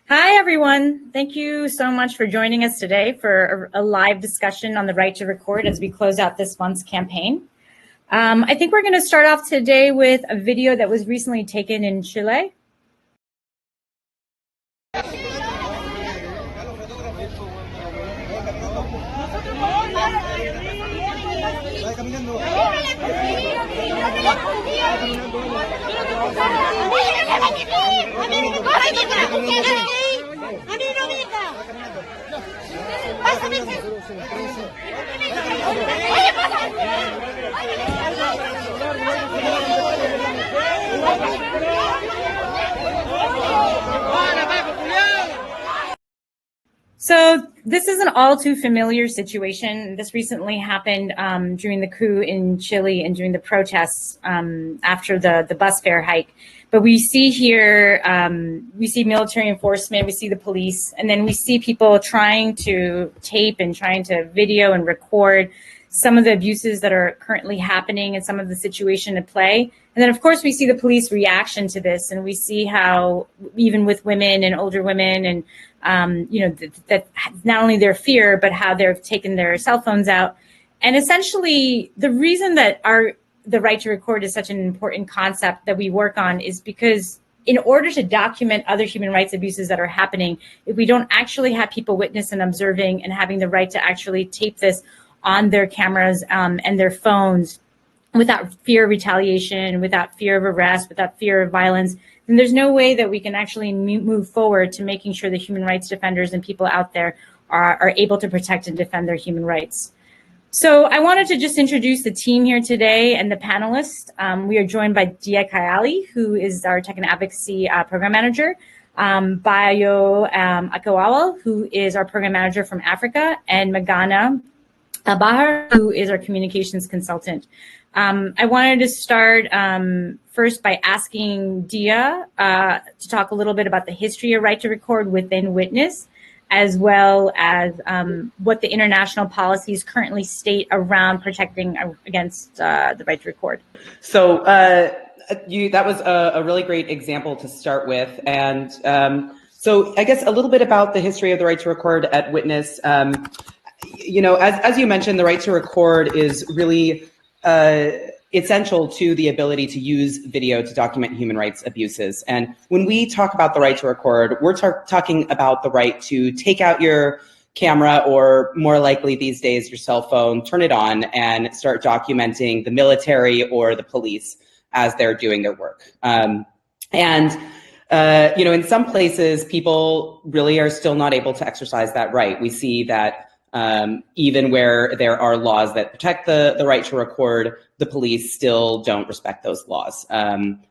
Hi, everyone. Thank you so much for joining us today for a live discussion on the right to record as we close out this month's campaign. I think we're going to start off today with a video that was recently taken in Chile. So this is an all too familiar situation. This recently happened during the coup in Chile and during the protests after the bus fare hike. But we see here, we see military enforcement, we see the police, and then we see people trying to tape and trying to video and record some of the abuses that are currently happening and some of the situation at play. And then, of course, we see the police reaction to this, and we see how even with women and older women and that not only their fear, but how they've taken their cell phones out. And essentially, the reason that the right to record is such an important concept that we work on is because in order to document other human rights abuses that are happening, if we don't actually have people witness and observing and having the right to actually tape this on their cameras and their phones without fear of retaliation, without fear of arrest, without fear of violence, then there's no way that we can actually move forward to making sure the human rights defenders and people out there are able to protect and defend their human rights. So I wanted to just introduce the team here today and the panelists. We are joined by Dia Kayali, who is our Tech and Advocacy Program Manager, Bayo Akawawal, who is our Program Manager from Africa, and Magana Bahar, who is our Communications Consultant. I wanted to start first by asking Dia to talk a little bit about the history of right to record within Witness, as well as what the international policies currently state around protecting against the right to record. So that was a really great example to start with. And so I guess a little bit about the history of the right to record at Witness. As you mentioned, the right to record is really essential to the ability to use video to document human rights abuses. And when we talk about the right to record, we're talking about the right to take out your camera, or more likely these days, your cell phone, turn it on and start documenting the military or the police as they're doing their work. In some places, people really are still not able to exercise that right. We see that even where there are laws that protect the right to record, the police still don't respect those laws.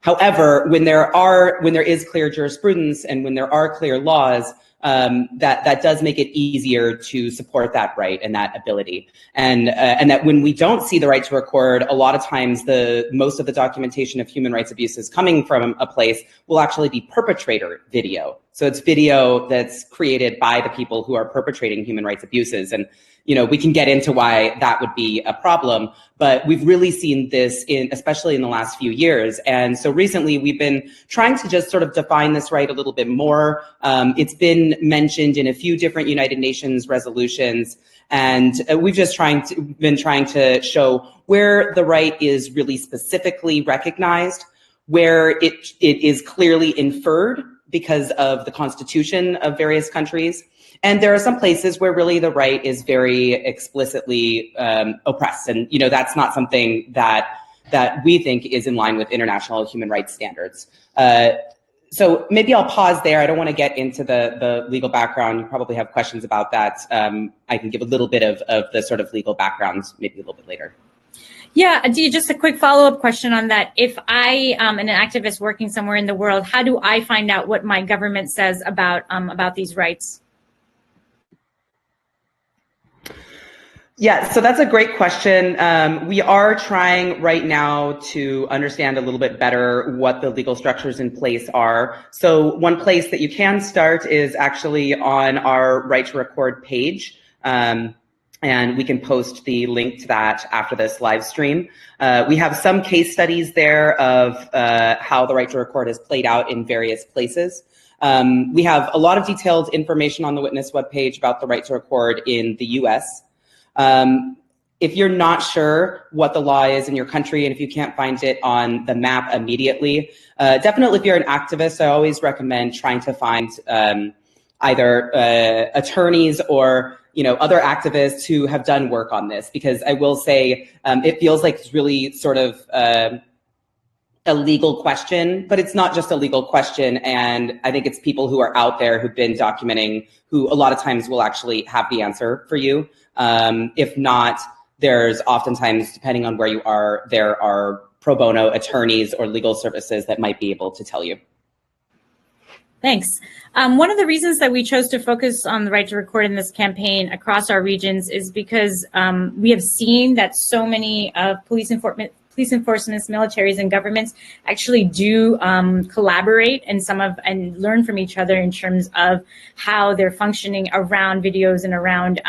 However, when there is clear jurisprudence and when there are clear laws, that does make it easier to support that right and that ability. And that when we don't see the right to record, a lot of times most of the documentation of human rights abuses coming from a place will actually be perpetrator video. So it's video that's created by the people who are perpetrating human rights abuses. And, we can get into why that would be a problem, but we've really seen this especially in the last few years. And so recently we've been trying to just sort of define this right a little bit more. It's been mentioned in a few different United Nations resolutions, and we've just been trying to show where the right is really specifically recognized, where it is clearly inferred because of the constitution of various countries. And there are some places where really the right is very explicitly oppressed. And, that's not something that we think is in line with international human rights standards. So maybe I'll pause there. I don't want to get into the legal background. You probably have questions about that. I can give a little bit of the sort of legal background maybe a little bit later. Yeah, Adi, just a quick follow-up question on that. If I am an activist working somewhere in the world, how do I find out what my government says about these rights? Yeah, so that's a great question. We are trying right now to understand a little bit better what the legal structures in place are. So one place that you can start is actually on our Right to Record page. And we can post the link to that after this live stream. We have some case studies there of how the right to record has played out in various places. We have a lot of detailed information on the Witness webpage about the right to record in the US. If you're not sure what the law is in your country, and if you can't find it on the map immediately, definitely if you're an activist, I always recommend trying to find either attorneys or other activists who have done work on this, because I will say it feels like it's really sort of a legal question, but it's not just a legal question. And I think it's people who are out there who've been documenting who a lot of times will actually have the answer for you. If not, there's oftentimes, depending on where you are, there are pro bono attorneys or legal services that might be able to tell you. Thanks. One of the reasons that we chose to focus on the right to record in this campaign across our regions is because we have seen that so many of police enforcement, militaries, and governments actually do collaborate and learn from each other in terms of how they're functioning around videos and around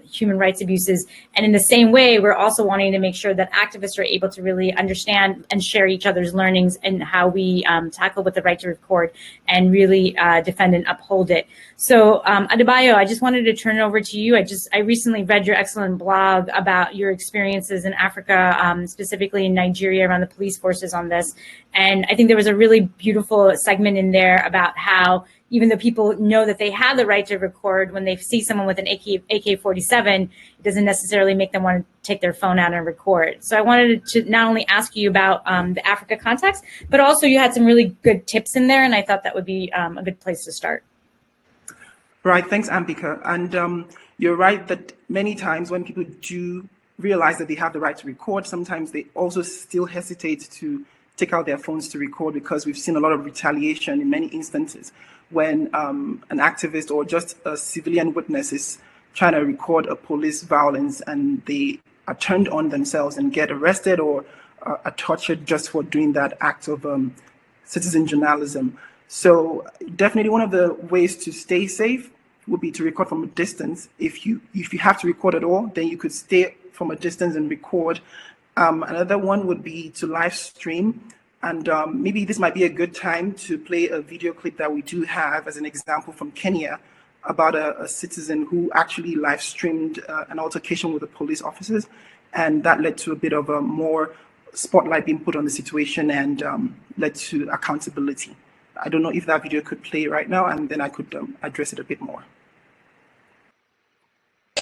human rights abuses. And in the same way, we're also wanting to make sure that activists are able to really understand and share each other's learnings and how we tackle with the right to record and really defend and uphold it. So Adebayo, I just wanted to turn it over to you. I recently read your excellent blog about your experiences in Africa, specifically in Nigeria, around the police forces on this. And I think there was a really beautiful segment in there about how even though people know that they have the right to record, when they see someone with an AK-47, it doesn't necessarily make them want to take their phone out and record. So I wanted to not only ask you about the Africa context, but also you had some really good tips in there, and I thought that would be a good place to start. Right, thanks, Ambika. And you're right that many times when people do realize that they have the right to record, sometimes they also still hesitate to take out their phones to record, because we've seen a lot of retaliation in many instances when an activist or just a civilian witness is trying to record a police violence and they are turned on themselves and get arrested or are tortured just for doing that act of citizen journalism. So definitely one of the ways to stay safe would be to record from a distance. If you have to record at all, then you could stay from a distance and record. Another one would be to live stream. And maybe this might be a good time to play a video clip that we do have as an example from Kenya about a citizen who actually live streamed an altercation with the police officers. And that led to a bit of a more spotlight being put on the situation and led to accountability. I don't know if that video could play right now, and then I could address it a bit more.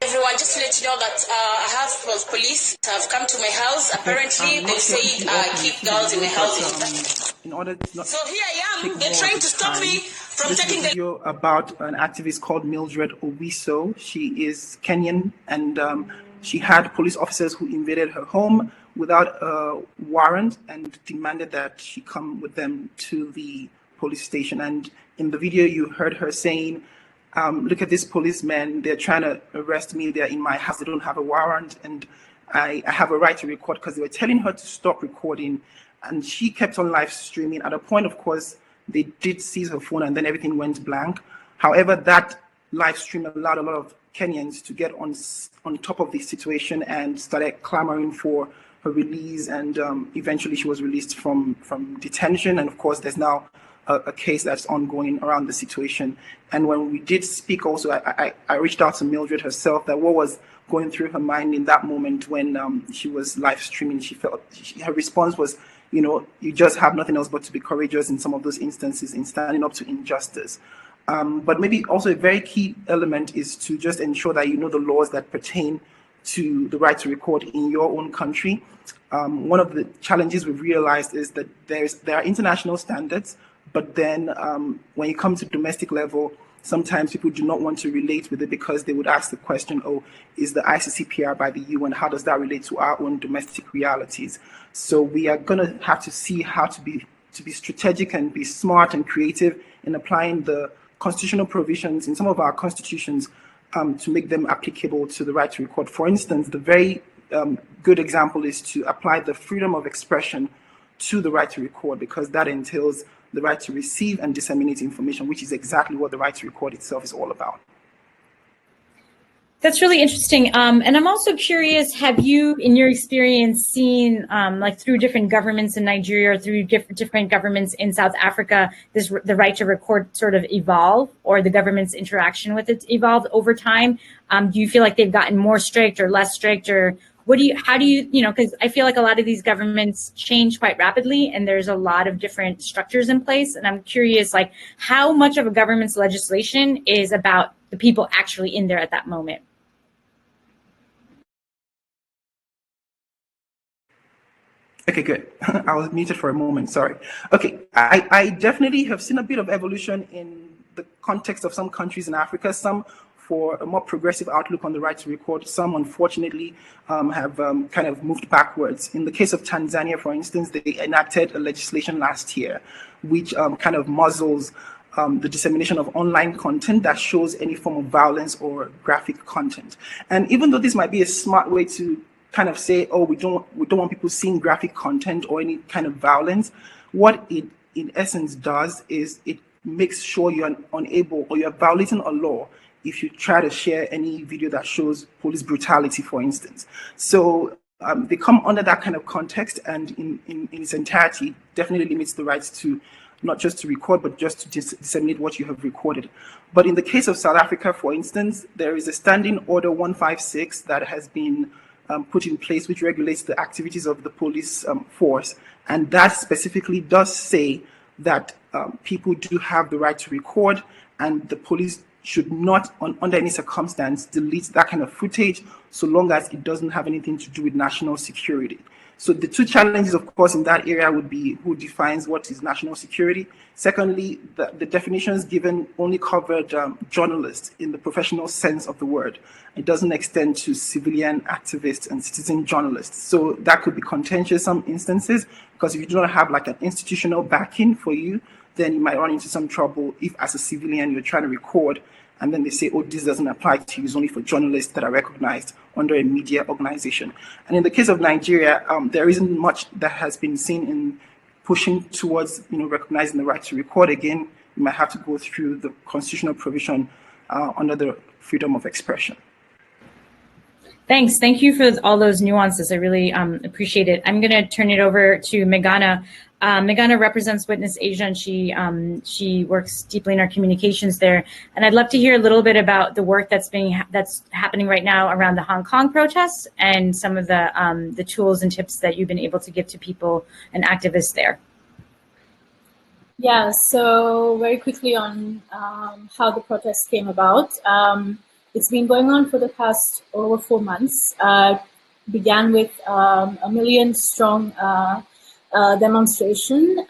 Everyone, just to let you know that I have police have come to my house. Apparently, they say keep girls in my house. In order to not so here I am. They're trying to stop me from taking the video about an activist called Mildred Owiso. She is Kenyan, and she had police officers who invaded her home without a warrant and demanded that she come with them to the police station. And in the video, you heard her saying, look at these policemen, they're trying to arrest me, they're in my house, they don't have a warrant, and I have a right to record, because they were telling her to stop recording. And she kept on live streaming. At a point, of course, they did seize her phone and then everything went blank. However, that live stream allowed a lot of Kenyans to get on top of the situation and started clamoring for her release. And eventually she was released from detention. And of course, there's now a case that's ongoing around the situation. And when we did speak also, I reached out to Mildred herself, that what was going through her mind in that moment when she was live streaming. She felt, her response was, you just have nothing else but to be courageous in some of those instances in standing up to injustice. But maybe also a very key element is to just ensure that you know the laws that pertain to the right to record in your own country. One of the challenges we've realized is that there are international standards, but then when you come to domestic level, sometimes people do not want to relate with it because they would ask the question, oh, is the ICCPR by the UN? How does that relate to our own domestic realities? So we are going to have to see how to be strategic and be smart and creative in applying the constitutional provisions in some of our constitutions to make them applicable to the right to record. For instance, the very good example is to apply the freedom of expression to the right to record, because that entails the right to receive and disseminate information, which is exactly what the right to record itself is all about. That's really interesting. And I'm also curious, have you, in your experience, seen, like through different governments in Nigeria or through different governments in South Africa, the right to record sort of evolve, or the government's interaction with it evolve over time? Do you feel like they've gotten more strict or less strict, or how do you, because I feel like a lot of these governments change quite rapidly and there's a lot of different structures in place. And I'm curious, like, how much of a government's legislation is about the people actually in there at that moment? Okay, good. I was muted for a moment, sorry. Okay, I definitely have seen a bit of evolution in the context of some countries in Africa, some for a more progressive outlook on the right to record, some unfortunately have kind of moved backwards. In the case of Tanzania, for instance, they enacted a legislation last year which kind of muzzles the dissemination of online content that shows any form of violence or graphic content. And even though this might be a smart way to kind of say, oh, we don't want people seeing graphic content or any kind of violence, what it in essence does is it makes sure you're unable, or you're violating a law if you try to share any video that shows police brutality, for instance. So they come under that kind of context, and in its entirety definitely limits the rights to not just to record, but just to disseminate what you have recorded. But in the case of South Africa, for instance, there is a standing order 156 that has been put in place, which regulates the activities of the police force. And that specifically does say that people do have the right to record, and the police should not, under any circumstance, delete that kind of footage so long as it doesn't have anything to do with national security. So the two challenges, of course, in that area would be who defines what is national security. Secondly, the definitions given only covered journalists in the professional sense of the word. It doesn't extend to civilian activists and citizen journalists. So that could be contentious in some instances, because if you do not have like an institutional backing for you, then you might run into some trouble if as a civilian you're trying to record and then they say, oh, this doesn't apply to you, it's only for journalists that are recognized under a media organization. And in the case of Nigeria, there isn't much that has been seen in pushing towards recognizing the right to record. Again, you might have to go through the constitutional provision under the freedom of expression. Thanks. Thank you for all those nuances. I really appreciate it. I'm going to turn it over to Meghana. Meghana represents Witness Asia, and she works deeply in our communications there. And I'd love to hear a little bit about the work that's happening right now around the Hong Kong protests and some of the tools and tips that you've been able to give to people and activists there. Yeah. So very quickly on how the protests came about. It's been going on for the past over 4 months. Began with a million-strong demonstration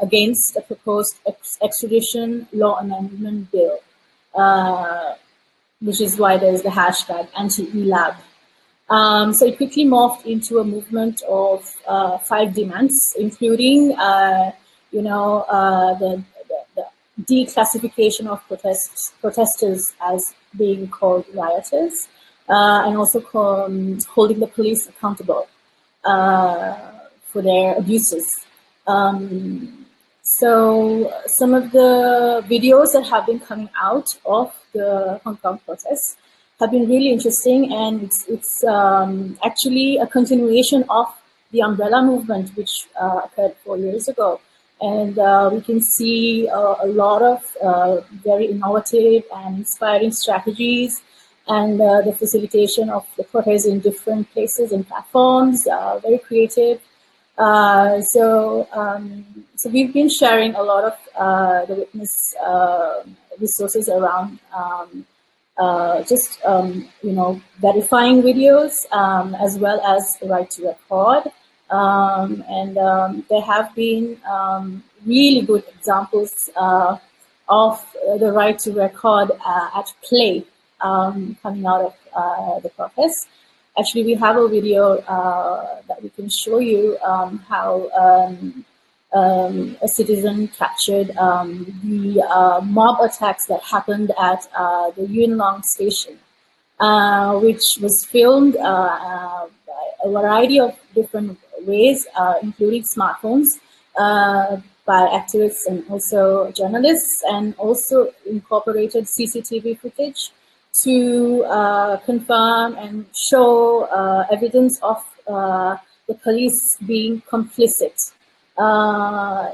against the proposed extradition law amendment bill, which is why there's the hashtag anti-ELAB. So it quickly morphed into a movement of 5 demands, including, the declassification of protesters as being called rioters, and also holding the police accountable for their abuses. So some of the videos that have been coming out of the Hong Kong protests have been really interesting, and it's actually a continuation of the umbrella movement, which occurred 4 years ago. And we can see a lot of very innovative and inspiring strategies, and the facilitation of the protests in different places and platforms, very creative. So we've been sharing a lot of the Witness resources around verifying videos, as well as the right to record. And there have been really good examples of the right to record at play coming out of the protest. Actually, we have a video that we can show you how a citizen captured the mob attacks that happened at the Yuen Long station, which was filmed by a variety of different ways, including smartphones, by activists and also journalists, and also incorporated CCTV footage to confirm and show evidence of the police being complicit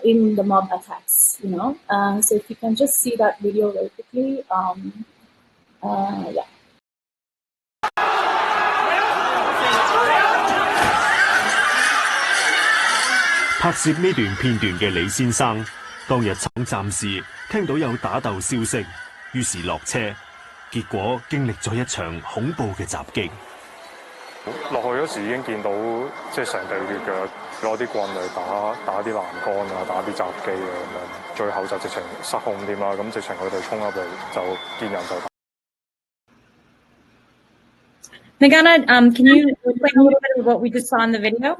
in the mob attacks, you know. So if you can just see that video very quickly, yeah. 拍攝呢段片段嘅李先生，當日暫時聽到有打鬥消息，於是落車，結果經歷咗一場恐怖嘅襲擊。落去嗰時已經見到即係成地血嘅，攞啲棍嚟打啲欄杆啊，打啲閘機啊咁樣，最後就直情失控添啦，咁直情佢哋衝入嚟就見人就打。Nagana, can you explain a little bit of what we just saw in the video?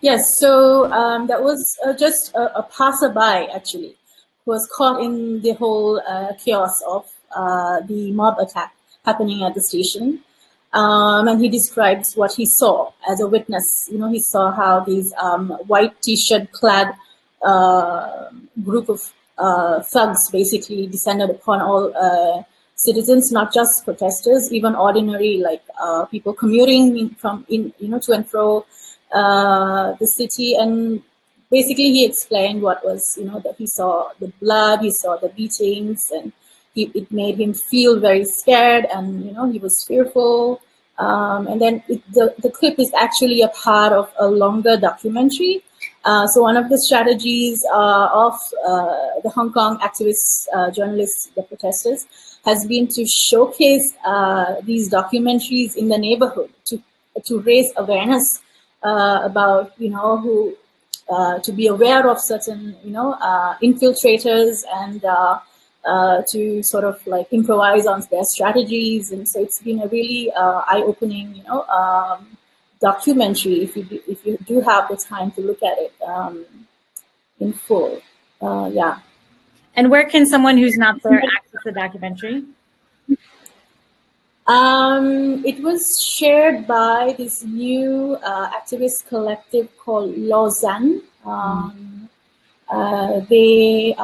Yes, so that was just a passerby, actually, who was caught in the whole chaos of the mob attack happening at the station. And he describes what he saw as a witness. You know, he saw how these white t-shirt clad group of thugs basically descended upon all citizens, not just protesters, even ordinary, like people commuting to and fro the city. And basically he explained what was, that he saw the blood, he saw the beatings, and it made him feel very scared, and he was fearful. And then the clip is actually a part of a longer documentary. So one of the strategies of the Hong Kong activists, journalists, the protesters, has been to showcase these documentaries in the neighborhood to raise awareness about who to be aware of certain infiltrators, and to sort of like improvise on their strategies. And so it's been a really eye-opening documentary if you do have the time to look at it in full. Yeah. And where can someone who's not there access the documentary? It was shared by this new activist collective called Lausanne. They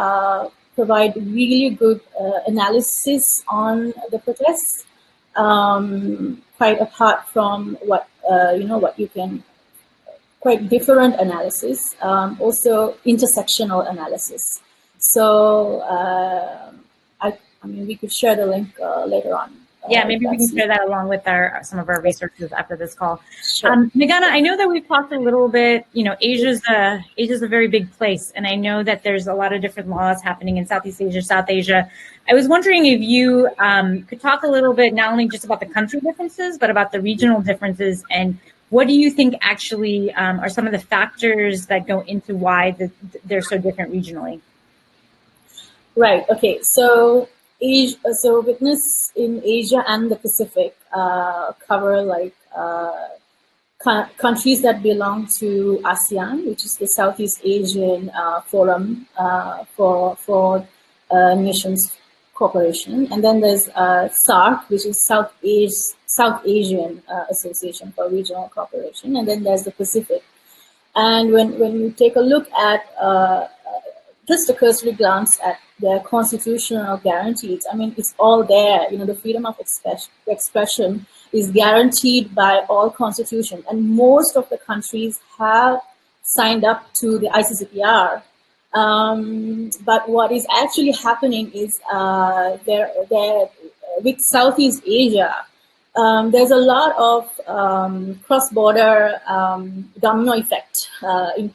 provide really good analysis on the protests, quite apart from what you can, quite different analysis, also intersectional analysis. So I mean, we could share the link later on. Yeah, maybe we can share that along with some of our researchers after this call. Sure. Nagana, I know that we've talked a little bit, Asia's a very big place, and I know that there's a lot of different laws happening in Southeast Asia, South Asia. I was wondering if you could talk a little bit, not only just about the country differences, but about the regional differences, and what do you think actually are some of the factors that go into why they're so different regionally? Right, okay, so witness in Asia and the Pacific cover like countries that belong to ASEAN, which is the Southeast Asian Forum for Nations Cooperation, and then there's SARC, which is South Asian Association for Regional Cooperation, and then there's the Pacific. And when you take a look at just a cursory glance at their constitutional guarantees, I mean, it's all there. The freedom of expression is guaranteed by all constitutions, and most of the countries have signed up to the ICCPR. But what is actually happening is with Southeast Asia, there's a lot of cross-border domino effect in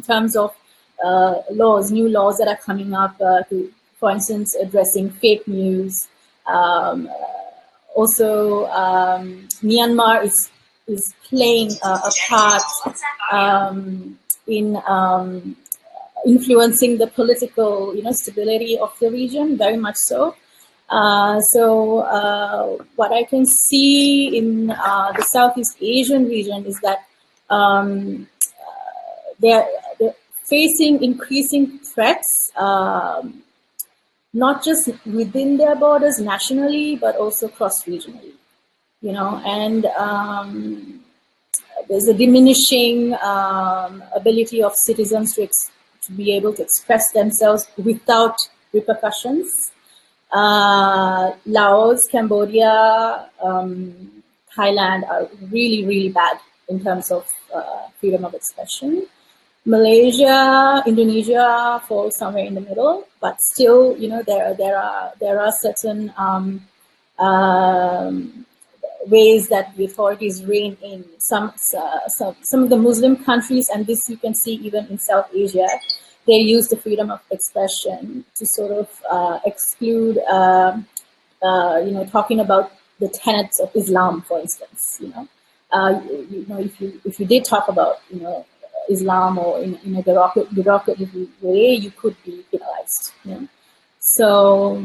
terms of new laws that are coming up, for instance, addressing fake news. Also, Myanmar is playing a part in influencing the political, stability of the region, very much so. So what I can see in the Southeast Asian region is that they're facing increasing threats, not just within their borders nationally, but also cross-regionally, and there's a diminishing ability of citizens to be able to express themselves without repercussions. Laos, Cambodia, Thailand are really, really bad in terms of freedom of expression. Malaysia, Indonesia falls somewhere in the middle, but still, there are certain ways that the authorities rein in some of the Muslim countries, and this you can see even in South Asia. They use the freedom of expression to sort of exclude, talking about the tenets of Islam, for instance. If you did talk about, Islam or in a derogatory way, you could be penalized. So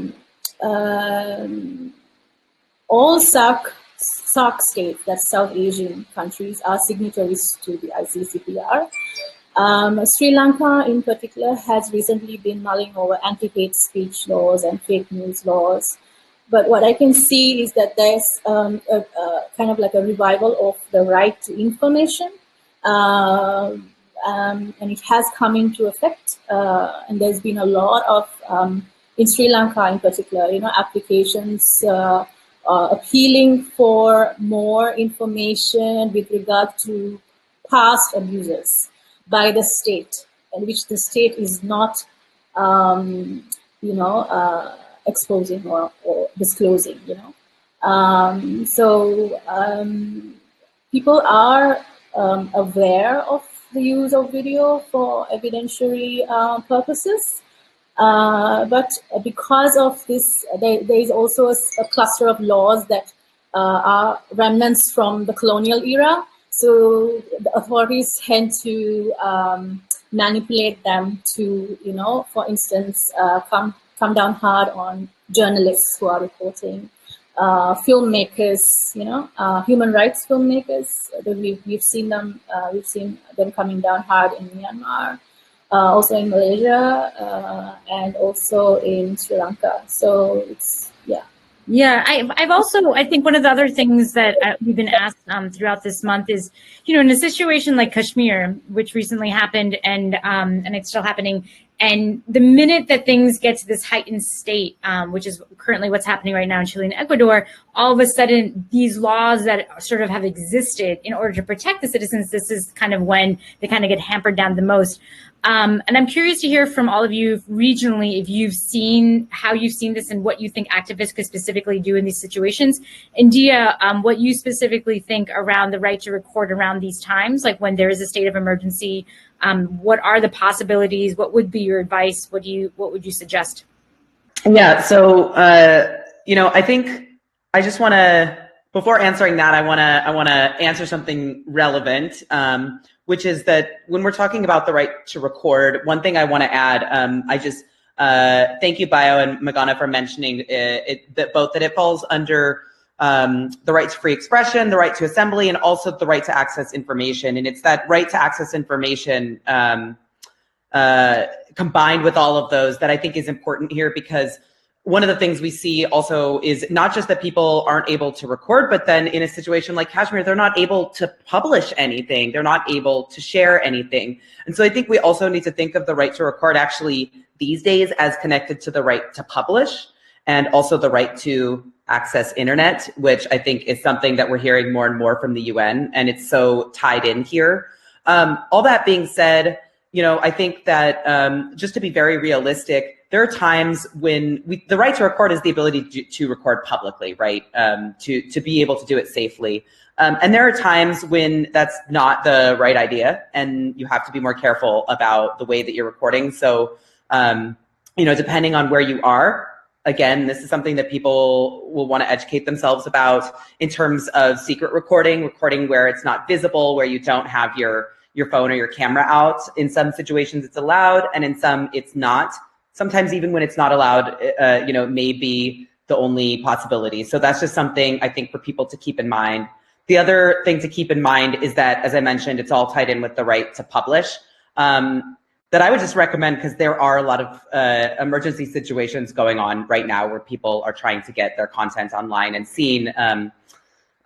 all SAARC states, that's South Asian countries, are signatories to the ICCPR. Sri Lanka, in particular, has recently been mulling over anti-hate speech laws and fake news laws. But what I can see is that there's a kind of like a revival of the right to information, and it has come into effect. And there's been a lot of, in Sri Lanka in particular, applications appealing for more information with regard to past abuses by the state, and which the state is not, exposing or disclosing. People are aware of the use of video for evidentiary purposes, but because of this, there is also a cluster of laws that are remnants from the colonial era. So the authorities tend to manipulate them to, for instance, come down hard on journalists who are reporting, filmmakers, human rights filmmakers. We've seen them coming down hard in Myanmar, also in Malaysia, and also in Sri Lanka. So it's, yeah. Yeah, I've also, I think one of the other things that we've been asked throughout this month is, in a situation like Kashmir, which recently happened and it's still happening, and the minute that things get to this heightened state, which is currently what's happening right now in Chile and Ecuador, all of a sudden these laws that sort of have existed in order to protect the citizens, this is kind of when they kind of get hampered down the most. And I'm curious to hear from all of you regionally, if you've seen, how you've seen this and what you think activists could specifically do in these situations. And Dia, what you specifically think around the right to record around these times, like when there is a state of emergency, what are the possibilities? What would be your advice? What would you suggest? Yeah, so, I think I just want to, before answering that, I want to answer something relevant, which is that when we're talking about the right to record, one thing I want to add, I just thank you, Bio and Magana, for mentioning that it falls under the right to free expression, the right to assembly, and also the right to access information. And it's that right to access information combined with all of those that I think is important here, because one of the things we see also is not just that people aren't able to record, but then in a situation like Kashmir, they're not able to publish anything. They're not able to share anything. And so I think we also need to think of the right to record actually these days as connected to the right to publish and also the right to access internet, which I think is something that we're hearing more and more from the UN, and it's so tied in here. All that being said, I think that just to be very realistic, there are times when the right to record is the ability to record publicly, right? To be able to do it safely. And there are times when that's not the right idea, and you have to be more careful about the way that you're recording. So, depending on where you are, again, this is something that people will want to educate themselves about in terms of secret recording where it's not visible, where you don't have your phone or your camera out. In some situations it's allowed, and in some it's not. Sometimes even when it's not allowed, may be the only possibility. So that's just something I think for people to keep in mind. The other thing to keep in mind is that, as I mentioned, it's all tied in with the right to publish. That I would just recommend, because there are a lot of emergency situations going on right now where people are trying to get their content online and seen.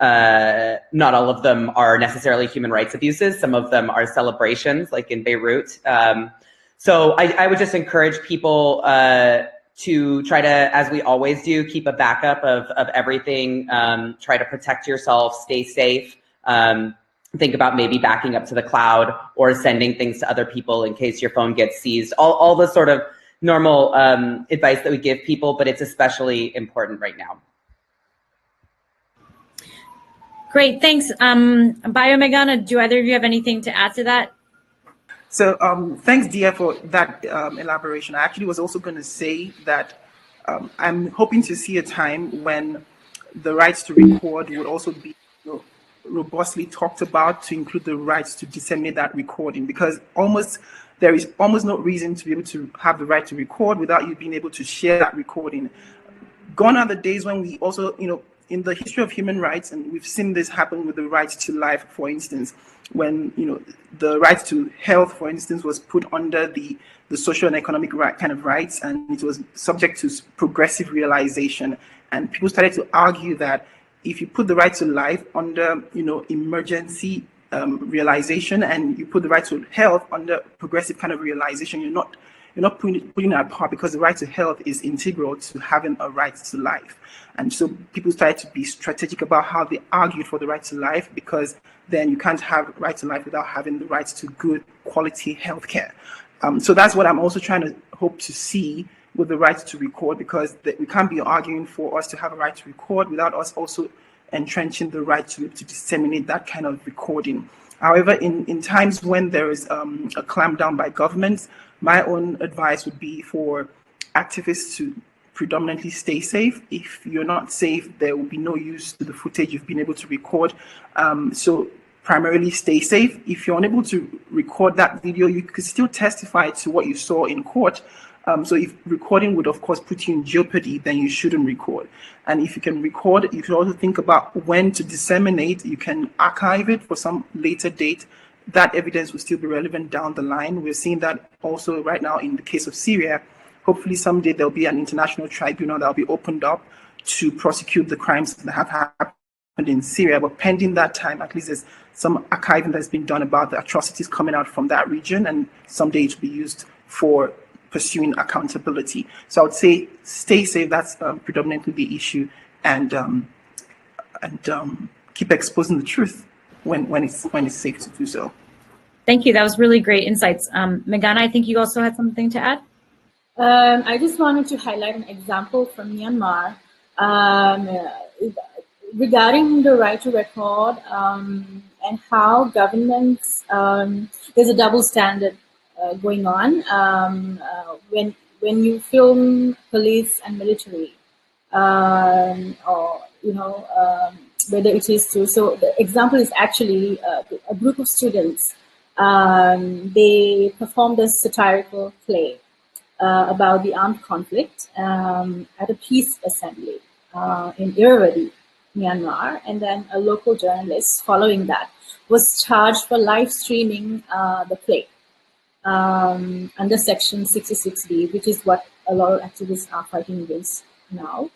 Not all of them are necessarily human rights abuses. Some of them are celebrations, like in Beirut. So I would just encourage people to try to, as we always do, keep a backup of everything, try to protect yourself, stay safe. Think about maybe backing up to the cloud or sending things to other people in case your phone gets seized. All the sort of normal advice that we give people, but it's especially important right now. Great, thanks. Bayo, Meghana, do either of you have anything to add to that? So thanks, Dia, for that elaboration. I actually was also going to say that I'm hoping to see a time when the rights to record would also be robustly talked about, to include the rights to disseminate that recording, because there is almost no reason to be able to have the right to record without you being able to share that recording. Gone are the days when we also, in the history of human rights, and we've seen this happen with the right to life, for instance, when the right to health, for instance, was put under the social and economic kind of rights, and it was subject to progressive realization. And people started to argue that if you put the right to life under emergency realization, and you put the right to health under progressive kind of realization, you're not putting it apart, because the right to health is integral to having a right to life. And so people started to be strategic about how they argued for the right to life, because then you can't have right to life without having the right to good quality healthcare. So that's what I'm also trying to hope to see with the right to record, because we can't be arguing for us to have a right to record without us also entrenching the right to disseminate that kind of recording. However, in times when there is a clampdown by governments, my own advice would be for activists to predominantly stay safe. If you're not safe, there will be no use to the footage you've been able to record. So primarily stay safe. If you're unable to record that video, you could still testify to what you saw in court. So if recording would, of course, put you in jeopardy, then you shouldn't record. And if you can record, you should also think about when to disseminate. You can archive it for some later date. That evidence will still be relevant down the line. We're seeing that also right now in the case of Syria. Hopefully someday there'll be an international tribunal that'll be opened up to prosecute the crimes that have happened in Syria. But pending that time, at least there's some archiving that's been done about the atrocities coming out from that region, and someday it will be used for pursuing accountability. So I would say stay safe. That's predominantly the issue, and keep exposing the truth when it's safe to do so. Thank you. That was really great insights. Meghana, I think you also had something to add. I just wanted to highlight an example from Myanmar regarding the right to record and how governments, there's a double standard going on when you film police and military, or whether it is to. So the example is actually a group of students. They performed a satirical play about the armed conflict at a peace assembly in Irrawaddy, Myanmar, and then a local journalist following that was charged for live streaming the play under Section 66B, which is what a lot of activists are fighting against now.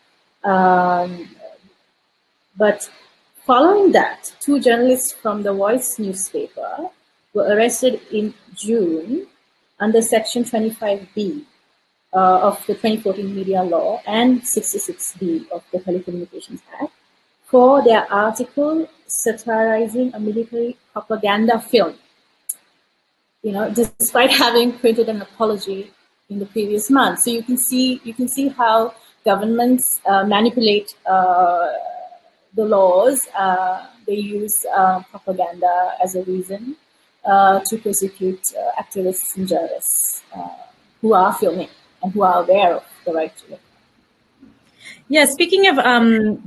But following that, 2 journalists from the Voice newspaper were arrested in June under Section 25B of the 2014 Media Law and 66B of the Telecommunications Act for their article satirizing a military propaganda film. Despite having printed an apology in the previous month. So you can see how governments manipulate the laws. They use propaganda as a reason to persecute activists and journalists who are filming and who are aware of the right to it. Yeah, speaking of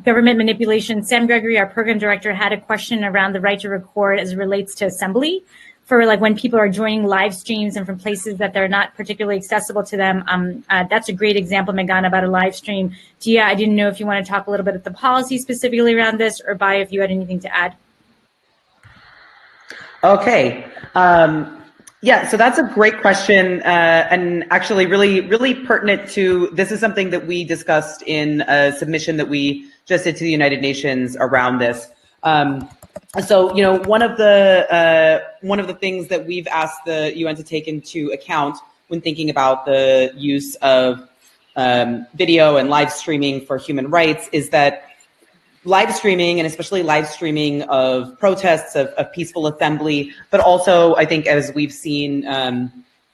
government manipulation, Sam Gregory, our program director, had a question around the right to record as it relates to assembly, for like when people are joining live streams and from places that they're not particularly accessible to them. That's a great example, Meghana, about a live stream. Dia, I didn't know if you want to talk a little bit about the policy specifically around this, or Bayo, if you had anything to add. Okay. Yeah, so that's a great question, and actually really pertinent to, this is something that we discussed in a submission that we just did to the United Nations around this. So, one of the things that we've asked the UN to take into account when thinking about the use of video and live streaming for human rights is that live streaming, and especially live streaming of protests, of peaceful assembly, but also I think as we've seen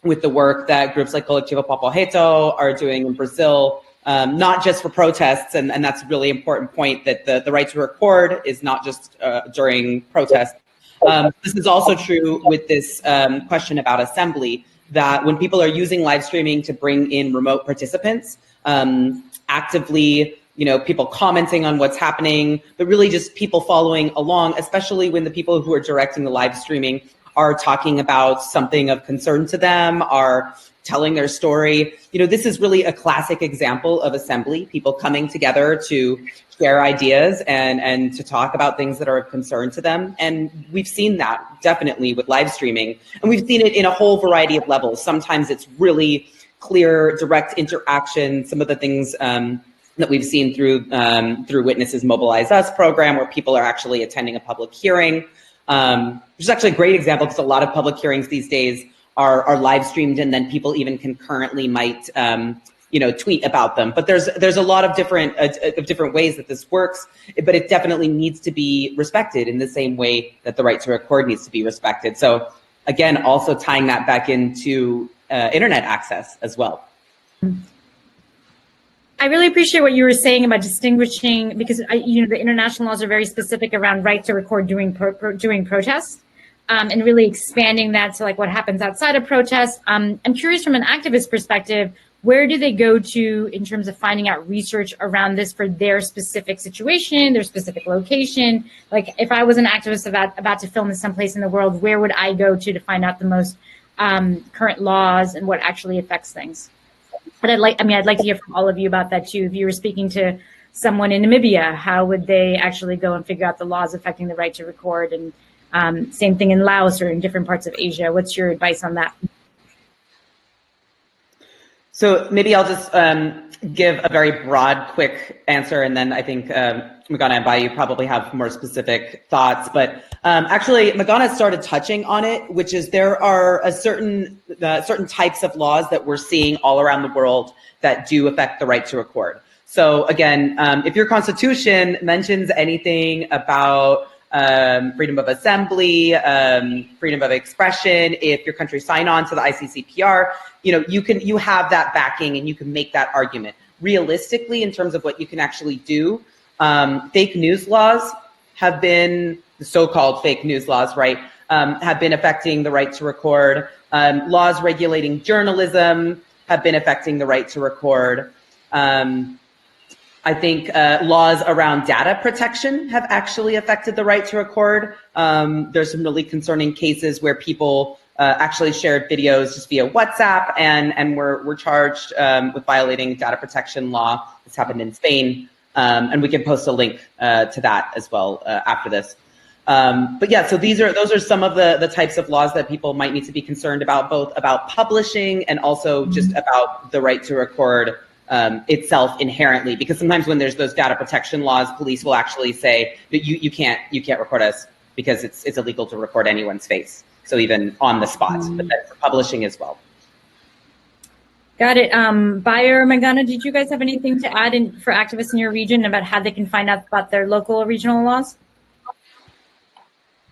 with the work that groups like Coletivo Papo Reto are doing in Brazil, not just for protests, and that's a really important point, that the right to record is not just during protests. This is also true with this question about assembly, that when people are using live streaming to bring in remote participants, actively, people commenting on what's happening, but really just people following along, especially when the people who are directing the live streaming are talking about something of concern to them, are telling their story. This is really a classic example of assembly, people coming together to share ideas and to talk about things that are of concern to them. And we've seen that definitely with live streaming. And we've seen it in a whole variety of levels. Sometimes it's really clear, direct interaction. Some of the things that we've seen through Witnesses Mobilize Us program, where people are actually attending a public hearing. Which is actually a great example, because a lot of public hearings these days are live streamed, and then people even concurrently might tweet about them. But there's a lot of different ways that this works, but it definitely needs to be respected in the same way that the right to record needs to be respected. So again, also tying that back into internet access as well. I really appreciate what you were saying about distinguishing, because the international laws are very specific around right to record during protests, and really expanding that to like what happens outside of protests. I'm curious, from an activist perspective, where do they go to in terms of finding out research around this for their specific situation, their specific location? Like, if I was an activist about to film this someplace in the world, where would I go to find out the most current laws and what actually affects things? But I'd like to hear from all of you about that too. If you were speaking to someone in Namibia, how would they actually go and figure out the laws affecting the right to record? And same thing in Laos or in different parts of Asia. What's your advice on that? So maybe I'll just give a very broad, quick answer, and then I think Magana and Bayu probably have more specific thoughts. But actually, Magana started touching on it, which is there are certain types of laws that we're seeing all around the world that do affect the right to record. So again, if your constitution mentions anything about freedom of assembly, freedom of expression, if your country signed on to the ICCPR, you have that backing and you can make that argument. Realistically, in terms of what you can actually do, fake news laws have been, the so-called fake news laws, right, have been affecting the right to record. Laws regulating journalism have been affecting the right to record. I think laws around data protection have actually affected the right to record. There's some really concerning cases where people actually shared videos just via WhatsApp and were charged with violating data protection law. This happened in Spain, and we can post a link to that as well after this. But yeah, so those are some of the types of laws that people might need to be concerned about, both about publishing and also just about the right to record itself inherently, because sometimes when there's those data protection laws, police will actually say that you can't record us because it's illegal to record anyone's face. So even on the spot, but that's for publishing as well. Got it. Bayer or Magana, did you guys have anything to add for activists in your region about how they can find out about their local or regional laws?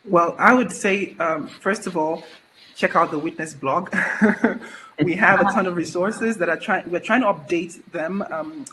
Well, I would say, first of all, check out the Witness blog. We have a ton of resources that we're trying to update them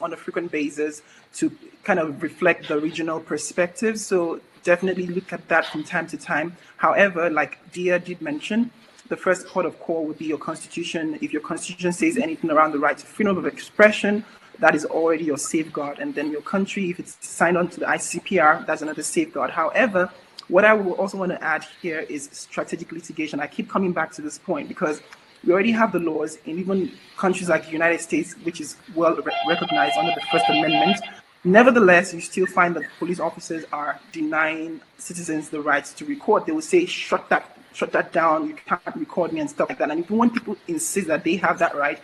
on a frequent basis to kind of reflect the regional perspective. So definitely look at that from time to time. However, like Dia did mention, the first port of call would be your constitution. If your constitution says anything around the right to freedom of expression, that is already your safeguard. And then your country, if it's signed on to the ICCPR, that's another safeguard. However, what I will also want to add here is strategic litigation. I keep coming back to this point because we already have the laws in even countries like the United States, which is well recognized under the First Amendment. Nevertheless, you still find that police officers are denying citizens the rights to record. They will say, shut that down, you can't record me and stuff like that. And if when people insist that they have that right,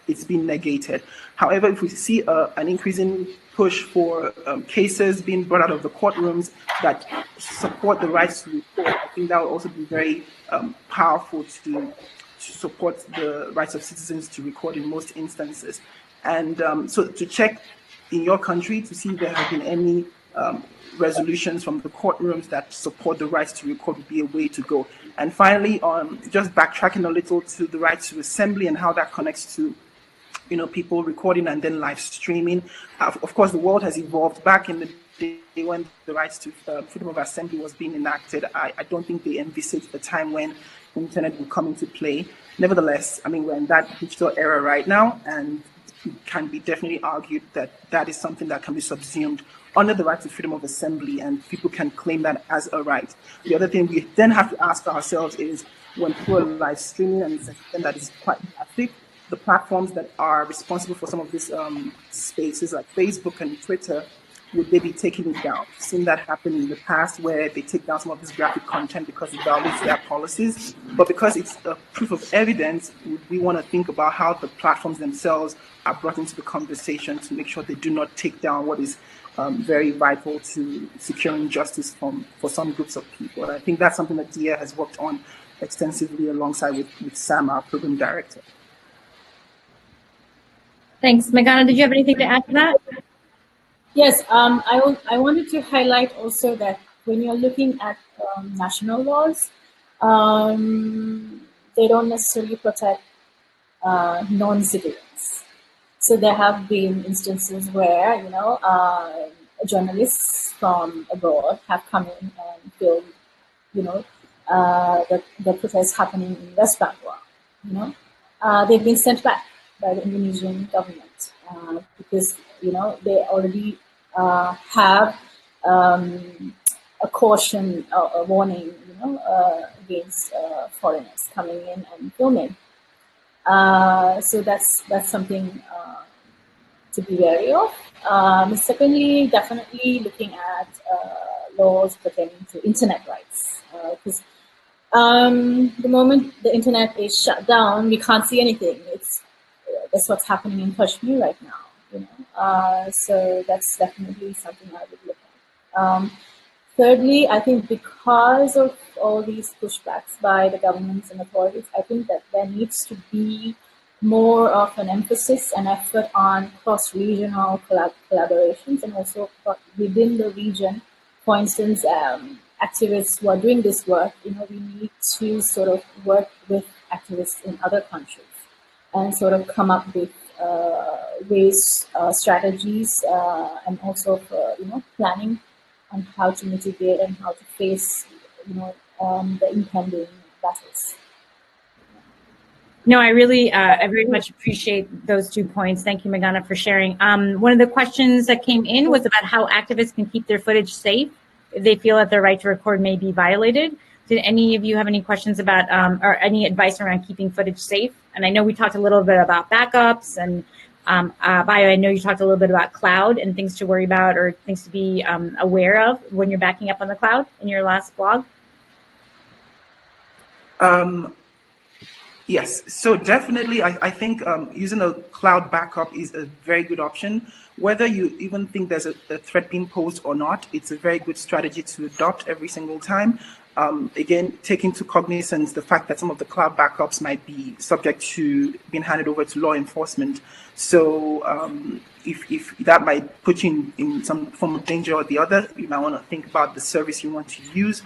it's been negated. However, if we see an increasing push for cases being brought out of the courtrooms that support the rights to record, I think that will also be very powerful to support the rights of citizens to record in most instances. And so to check in your country to see if there have been any resolutions from the courtrooms that support the right to record would be a way to go. And finally, just backtracking a little to the right to assembly and how that connects to people recording and then live streaming. Of course, the world has evolved. Back in the day when the rights to freedom of assembly was being enacted, I don't think they envisaged the time when the internet would come into play. Nevertheless, I mean, we're in that digital era right now, and it can be definitely argued that that is something that can be subsumed under the right to freedom of assembly, and people can claim that as a right. The other thing we then have to ask ourselves is, when people are live streaming, and it's something that is quite graphic, the platforms that are responsible for some of these spaces like Facebook and Twitter, would they be taking it down? I've seen that happen in the past where they take down some of this graphic content because it violates their policies. But because it's a proof of evidence, we want to think about how the platforms themselves are brought into the conversation to make sure they do not take down what is very vital to securing justice for some groups of people. And I think that's something that Dia has worked on extensively alongside with Sam, our program director. Thanks. Meghana, did you have anything to add to that? Yes, I wanted to highlight also that when you're looking at national laws, they don't necessarily protect non-citizens. So there have been instances where, journalists from abroad have come in and filmed, the protests happening in West Papua. They've been sent back by the Indonesian government because, they already have a caution, a warning, against foreigners coming in and filming. So that's something to be wary of. Secondly, definitely looking at laws pertaining to internet rights, because the moment the internet is shut down, we can't see anything. That's what's happening in Kashmir right now. So that's definitely something I would look at. Thirdly, I think because of all these pushbacks by the governments and authorities, I think that there needs to be more of an emphasis and effort on cross-regional collaborations, and also within the region. For instance, activists who are doing this work, we need to sort of work with activists in other countries and sort of come up with ways, strategies, and also planning on how to mitigate and how to face, the impending battles. No, I very much appreciate those 2 points. Thank you, Meghana, for sharing. One of the questions that came in was about how activists can keep their footage safe if they feel that their right to record may be violated. Did any of you have any questions about or any advice around keeping footage safe? And I know we talked a little bit about backups, and Bayo, I know you talked a little bit about cloud and things to worry about or things to be aware of when you're backing up on the cloud in your last blog. Yes, so definitely I think using a cloud backup is a very good option. Whether you even think there's a threat being posed or not, it's a very good strategy to adopt every single time. Again, take into cognizance the fact that some of the cloud backups might be subject to being handed over to law enforcement. So if that might put you in some form of danger or the other, you might want to think about the service you want to use.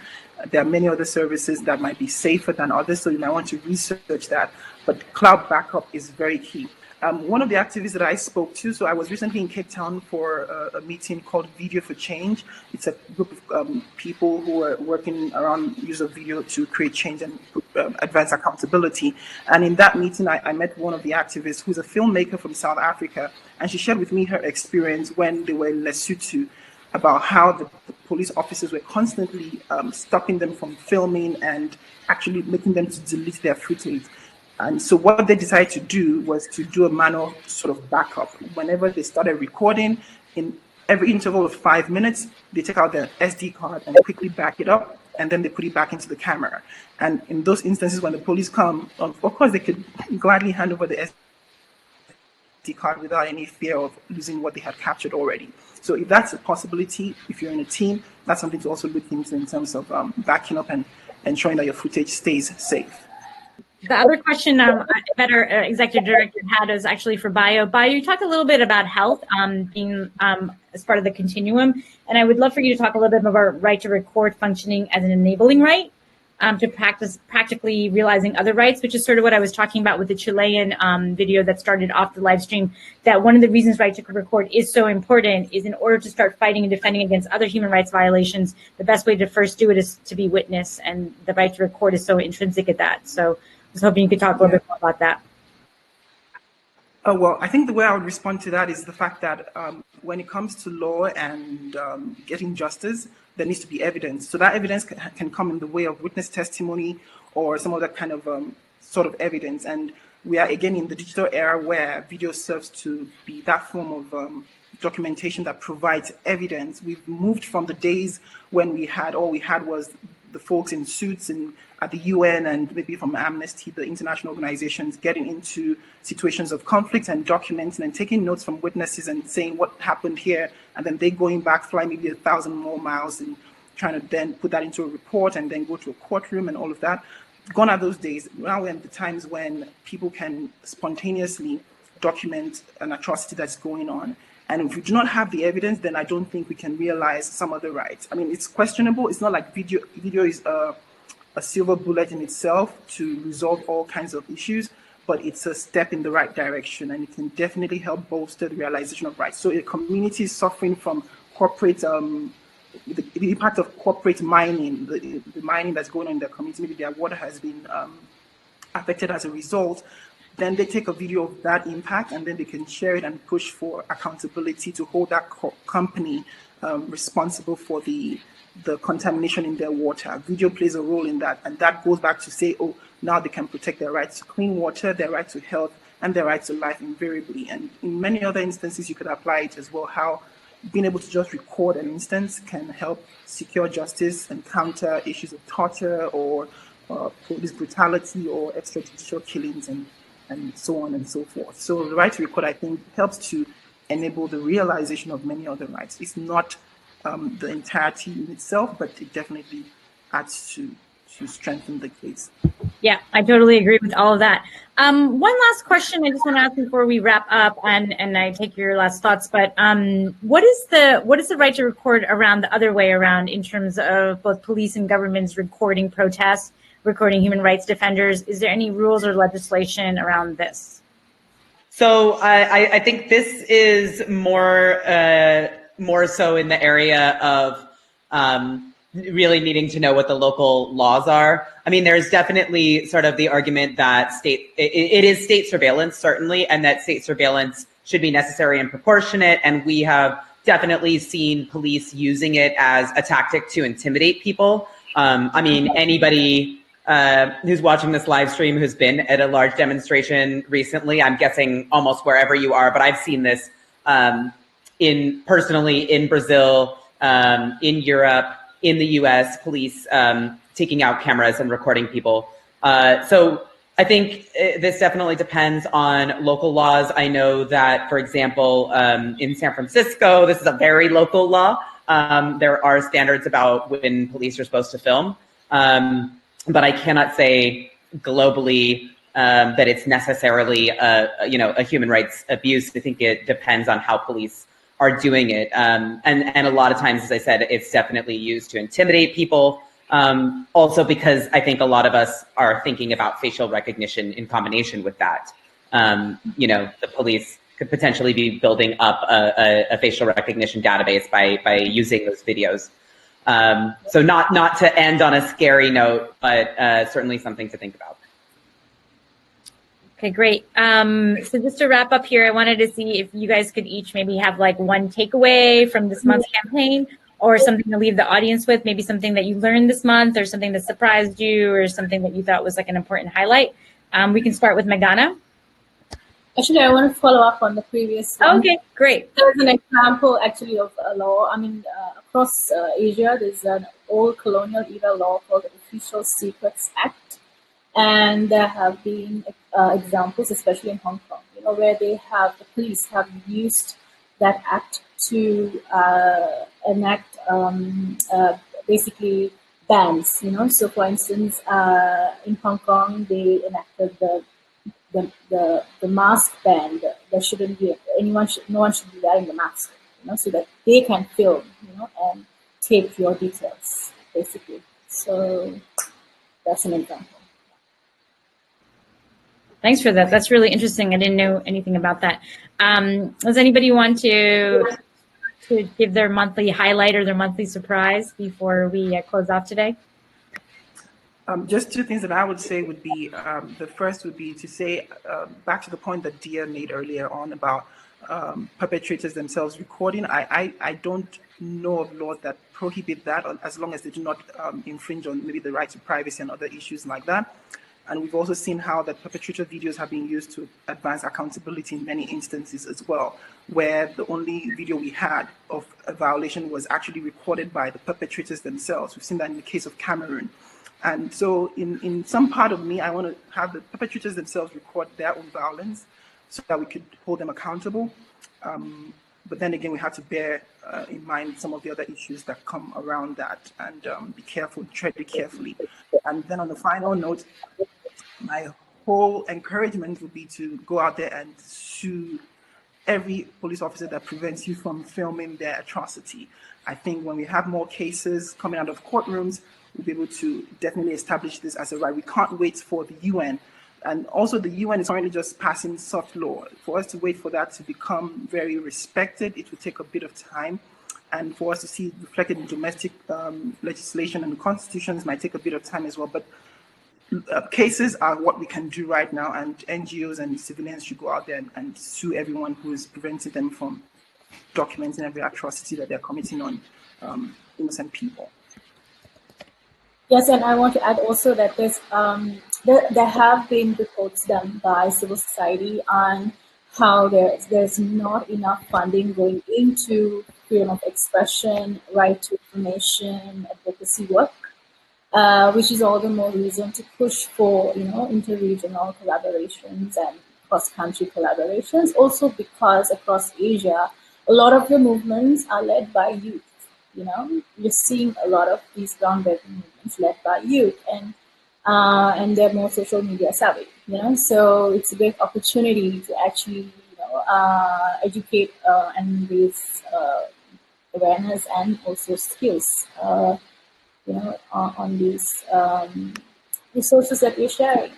There are many other services that might be safer than others, so you might want to research that. But cloud backup is very key. One of the activists that I spoke to, so I was recently in Cape Town for a meeting called Video for Change. It's a group of people who are working around use of video to create change and advance accountability. And in that meeting, I met one of the activists who's a filmmaker from South Africa, and she shared with me her experience when they were in Lesotho about how the police officers were constantly stopping them from filming and actually making them to delete their footage. And so what they decided to do was to do a manual sort of backup. Whenever they started recording, in every interval of 5 minutes, they take out their SD card and quickly back it up, and then they put it back into the camera. And in those instances, when the police come, of course, they could gladly hand over the SD card without any fear of losing what they had captured already. So if that's a possibility, if you're in a team, that's something to also look into in terms of backing up and ensuring that your footage stays safe. The other question better Executive Director had is actually for Bio. Bio, you talked a little bit about health being as part of the continuum, and I would love for you to talk a little bit about right to record functioning as an enabling right to practice practically realizing other rights, which is sort of what I was talking about with the Chilean video that started off the live stream, that one of the reasons right to record is so important is in order to start fighting and defending against other human rights violations, the best way to first do it is to be witness, and the right to record is so intrinsic at that. So I was hoping you could talk a little bit more about that. Oh, well, I think the way I would respond to that is the fact that when it comes to law and getting justice, there needs to be evidence. So that evidence can come in the way of witness testimony or some other kind of sort of evidence. And we are again in the digital era where video serves to be that form of documentation that provides evidence. We've moved from the days when all we had was the folks in suits and at the UN and maybe from Amnesty, the international organizations, getting into situations of conflict and documenting and taking notes from witnesses and saying what happened here, and then they going back, flying maybe 1,000 more miles and trying to then put that into a report and then go to a courtroom and all of that. Gone are those days. Now we're in the times when people can spontaneously document an atrocity that's going on. And if we do not have the evidence, then I don't think we can realize some other rights. I mean, it's questionable. It's not like video is a silver bullet in itself to resolve all kinds of issues, but it's a step in the right direction, and it can definitely help bolster the realization of rights. So a community is suffering from corporate, the impact of corporate mining, the mining that's going on in their community, maybe their water has been affected as a result. Then they take a video of that impact and then they can share it and push for accountability to hold that company responsible for the contamination in their water. Video plays a role in that, and that goes back to say, oh, now they can protect their rights to clean water, their right to health, and their right to life invariably. And in many other instances, you could apply it as well, how being able to just record an instance can help secure justice and counter issues of torture or police brutality or extrajudicial killings and so on and so forth. So the right to record, I think, helps to enable the realization of many other rights. It's not the entirety in itself, but it definitely adds to strengthen the case. Yeah, I totally agree with all of that. One last question I just want to ask before we wrap up, and I take your last thoughts. But what is the right to record around the other way around in terms of both police and governments recording protests, recording human rights defenders? Is there any rules or legislation around this? So I think this is more so in the area of really needing to know what the local laws are. I mean, there's definitely sort of the argument that it is state surveillance, certainly, and that state surveillance should be necessary and proportionate. And we have definitely seen police using it as a tactic to intimidate people. I mean, anybody who's watching this live stream who's been at a large demonstration recently, I'm guessing almost wherever you are, but I've seen this personally in Brazil, in Europe, in the US, police taking out cameras and recording people. So I think this definitely depends on local laws. I know that, for example, in San Francisco, this is a very local law. There are standards about when police are supposed to film. But I cannot say globally that it's necessarily a human rights abuse. I think it depends on how police are doing it. And a lot of times, as I said, it's definitely used to intimidate people. Also because I think a lot of us are thinking about facial recognition in combination with that. The police could potentially be building up a facial recognition database by using those videos. So not to end on a scary note, but certainly something to think about. Okay, great. So just to wrap up here, I wanted to see if you guys could each maybe have like one takeaway from this month's campaign, or something to leave the audience with, maybe something that you learned this month, or something that surprised you, or something that you thought was like an important highlight. We can start with Megana. Actually, I want to follow up on the previous one. Okay, great. There's an example actually of a law. I mean, across Asia, there's an old colonial era law called the Official Secrets Act. And there have been examples, especially in Hong Kong, where the police have used that act to enact basically bans. So for instance, in Hong Kong, they enacted the mask ban. There shouldn't be no one should be wearing the mask, so that they can film, and take your details, basically. So that's an example. Thanks for that. That's really interesting. I didn't know anything about that. Does anybody want to give their monthly highlight or their monthly surprise before we close off today? Just two things that I would say would be, the first would be to say, back to the point that Dia made earlier on about perpetrators themselves recording. I don't know of laws that prohibit that, as long as they do not infringe on maybe the right to privacy and other issues like that. And we've also seen how that perpetrator videos have been used to advance accountability in many instances as well, where the only video we had of a violation was actually recorded by the perpetrators themselves. We've seen that in the case of Cameroon. And so in some part of me, I want to have the perpetrators themselves record their own violence so that we could hold them accountable. But then again, we have to bear in mind some of the other issues that come around that, and be careful, tread it carefully. And then on the final note, my whole encouragement would be to go out there and sue every police officer that prevents you from filming their atrocity. I think when we have more cases coming out of courtrooms, we'll be able to definitely establish this as a right. We can't wait for the UN. And also the UN is currently just passing soft law. For us to wait for that to become very respected, it will take a bit of time. And for us to see it reflected in domestic legislation and constitutions might take a bit of time as well. But cases are what we can do right now, and NGOs and civilians should go out there and sue everyone who is preventing them from documenting every atrocity that they're committing on innocent people. Yes, and I want to add also that there have been reports done by civil society on how there's not enough funding going into freedom of expression, right to information, advocacy work, which is all the more reason to push for interregional collaborations and cross-country collaborations. Also because across Asia, a lot of the movements are led by youth. You're seeing a lot of these groundbreaking movements led by youth, and they're more social media savvy. So it's a great opportunity to actually educate and raise awareness and also skills on these resources that we're sharing.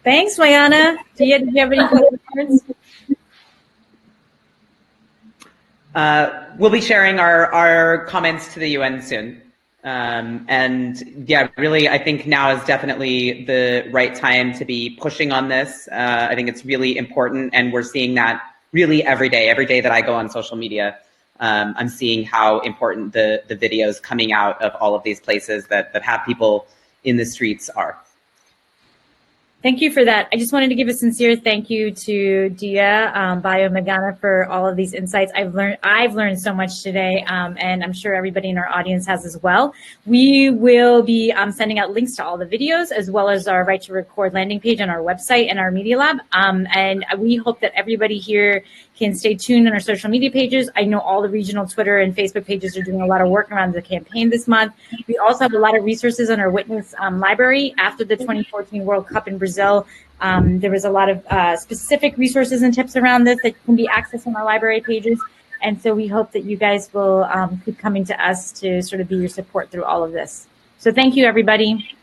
Thanks, Mayana. Did you have any questions? We'll be sharing our comments to the UN soon. And yeah, really, I think now is definitely the right time to be pushing on this. I think it's really important, and we're seeing that really every day that I go on social media. I'm seeing how important the videos coming out of all of these places that have people in the streets are. Thank you for that. I just wanted to give a sincere thank you to Dia, Bayo, Magana for all of these insights. I've learned so much today, and I'm sure everybody in our audience has as well. We will be sending out links to all the videos, as well as our Right to Record landing page on our website and our Media Lab. And we hope that everybody here can stay tuned on our social media pages. I know all the regional Twitter and Facebook pages are doing a lot of work around the campaign this month. We also have a lot of resources on our Witness library. After the 2014 World Cup in Brazil, there was a lot of specific resources and tips around this that can be accessed on our library pages. And so we hope that you guys will keep coming to us to sort of be your support through all of this. So thank you, everybody.